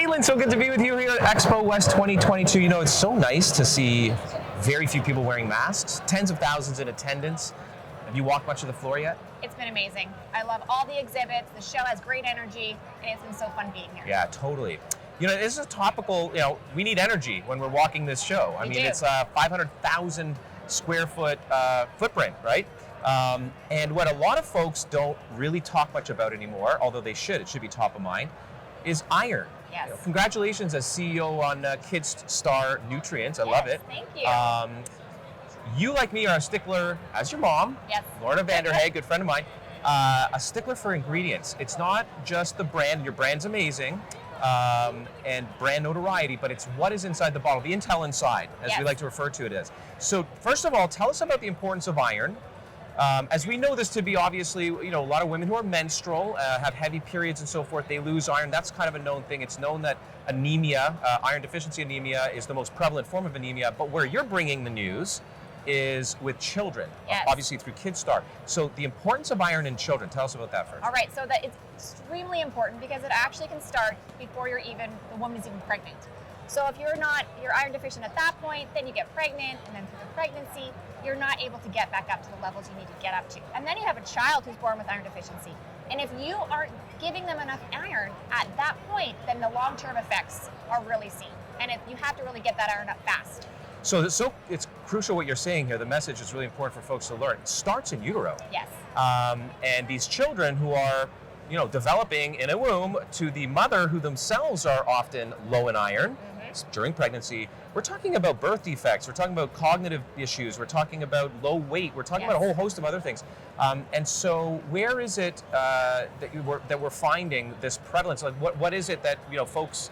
Caitlyn, so good to be with you here at Expo West 2022. You know, it's so nice to see very few people wearing masks, tens of thousands in attendance. Have you walked much of the floor yet? It's been amazing. I love all the exhibits. The show has great energy, and it's been so fun being here. Yeah, totally. You know, this is a topical, we need energy when we're walking this show. I mean, it's a 500,000 square foot footprint, right? And what a lot of folks don't really talk much about anymore, although they should, it should be top of mind, is iron. Yes. Congratulations as CEO on KidStar Nutrients. I love it. Thank you. You, like me, are a stickler, as your mom, Yes. Caitlyn Vanderhaeghe, good friend of mine, a stickler for ingredients. It's not just the brand. Your brand's amazing, and brand notoriety, but it's what is inside the bottle, the intel inside, as we like to refer to it as. So first of all, tell us about the importance of iron. As we know this to be obviously, a lot of women who are menstrual, have heavy periods and so forth, they lose iron. That's kind of a known thing. It's known that anemia, iron deficiency anemia, is the most prevalent form of anemia. But where you're bringing the news is with children, obviously through KidStar. So the importance of iron in children, tell us about that first. All right, so that it's extremely important because it actually can start before the woman's even pregnant. So if you're iron deficient at that point, then you get pregnant, and then through the pregnancy, you're not able to get back up to the levels you need to get up to. And then you have a child who's born with iron deficiency. And if you aren't giving them enough iron at that point, then the long-term effects are really seen. And you have to really get that iron up fast. So it's crucial what you're saying here. The message is really important for folks to learn. It starts in utero. Yes. And these children who are, developing in a womb to the mother who themselves are often low in iron during pregnancy, we're talking about birth defects, we're talking about cognitive issues, we're talking about low weight, we're talking about a whole host of other things. And so where is it that we're finding this prevalence? Like what is it that folks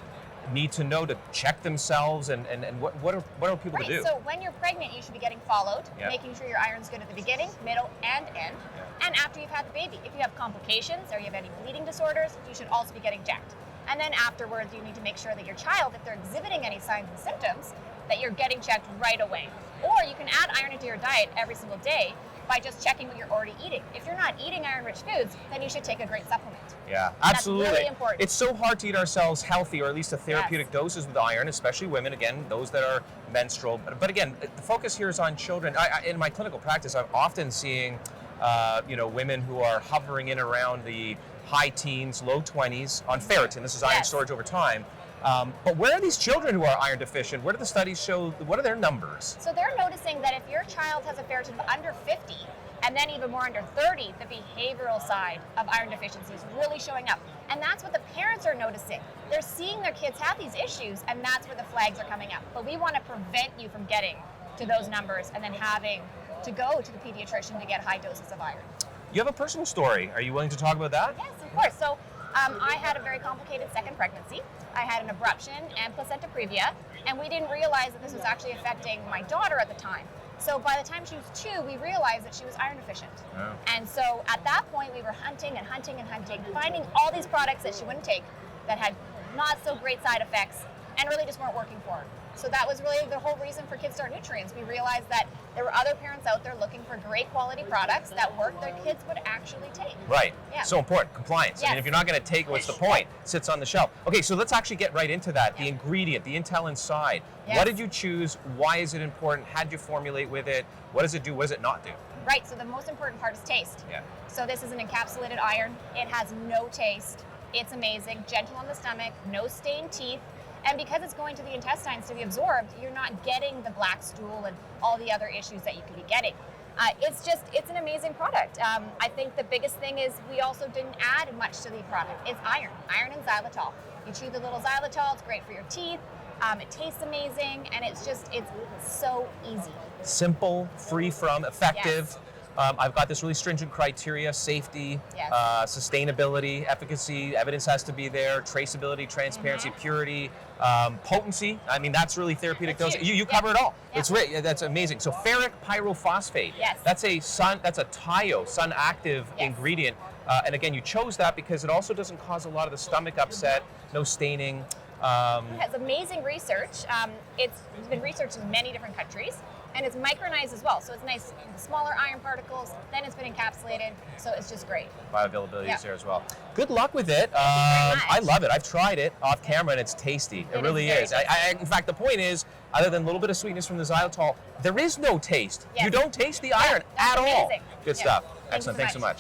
need to know to check themselves, and what are people to do? So when you're pregnant, you should be getting followed, making sure your iron's good at the beginning, middle, and end. And after you've had the baby, if you have complications or you have any bleeding disorders, you should also be getting checked. And then afterwards, you need to make sure that your child, if they're exhibiting any signs and symptoms, that you're getting checked right away. Or you can add iron into your diet every single day by just checking what you're already eating. If you're not eating iron-rich foods, then you should take a great supplement. Yeah, absolutely. That's really important. It's so hard to eat ourselves healthy, or at least a therapeutic doses with iron, especially women, again, those that are menstrual. But again, the focus here is on children. In my clinical practice, I'm often seeing women who are hovering in around the high teens, low 20s on ferritin. This is iron storage over time. But where are these children who are iron deficient? Where do the studies show, what are their numbers? So they're noticing that if your child has a ferritin of under 50, and then even more under 30, the behavioral side of iron deficiency is really showing up. And that's what the parents are noticing. They're seeing their kids have these issues, and that's where the flags are coming up. But we want to prevent you from getting to those numbers and then having to go to the pediatrician to get high doses of iron. You have a personal story. Are you willing to talk about that? Yes, of course. So I had a very complicated second pregnancy. I had an abruption and placenta previa, and we didn't realize that this was actually affecting my daughter at the time. So by the time she was 2, we realized that she was iron deficient. Oh. And so at that point, we were hunting, finding all these products that she wouldn't take that had not so great side effects and really just weren't working for her. So that was really the whole reason for KidStar Nutrients. We realized that there were other parents out there looking for great quality products that their kids would actually take. Right. Yeah. So important. Compliance. Yes. I mean, if you're not going to take it, what's the point? It sits on the shelf. Okay, so let's actually get right into that. The ingredient, the intel inside. Yes. What did you choose? Why is it important? How did you formulate with it? What does it do? What does it not do? Right. So the most important part is taste. Yeah. So this is an encapsulated iron. It has no taste. It's amazing. Gentle on the stomach. No stained teeth. And because it's going to the intestines to be absorbed, you're not getting the black stool and all the other issues that you could be getting. It's an amazing product. I think the biggest thing is we also didn't add much to the product. It's iron and xylitol. You chew the little xylitol, it's great for your teeth. It tastes amazing, and it's so easy. Simple, free from, effective. Yes. I've got this really stringent criteria: safety, sustainability, efficacy, evidence has to be there, traceability, transparency, purity, potency. I mean, that's really therapeutic dose. You cover it all. Yeah. That's amazing. So ferric pyrophosphate. Yes. That's a TIO, SunActive ingredient. And again, you chose that because it also doesn't cause a lot of the stomach upset, no staining. It has amazing research. It's been researched in many different countries. And it's micronized as well, so it's nice, smaller iron particles, then it's been encapsulated, so it's just great. Bioavailability Yeah. is there as well. Good luck with it. very much. I love it. I've tried it off camera and it's tasty. It really very is. In fact, the point is, other than a little bit of sweetness from the xylitol, there is no taste. Yes. You don't taste the iron That's at all. amazing. Good Yeah. stuff. Thank you Excellent. so Thanks so much.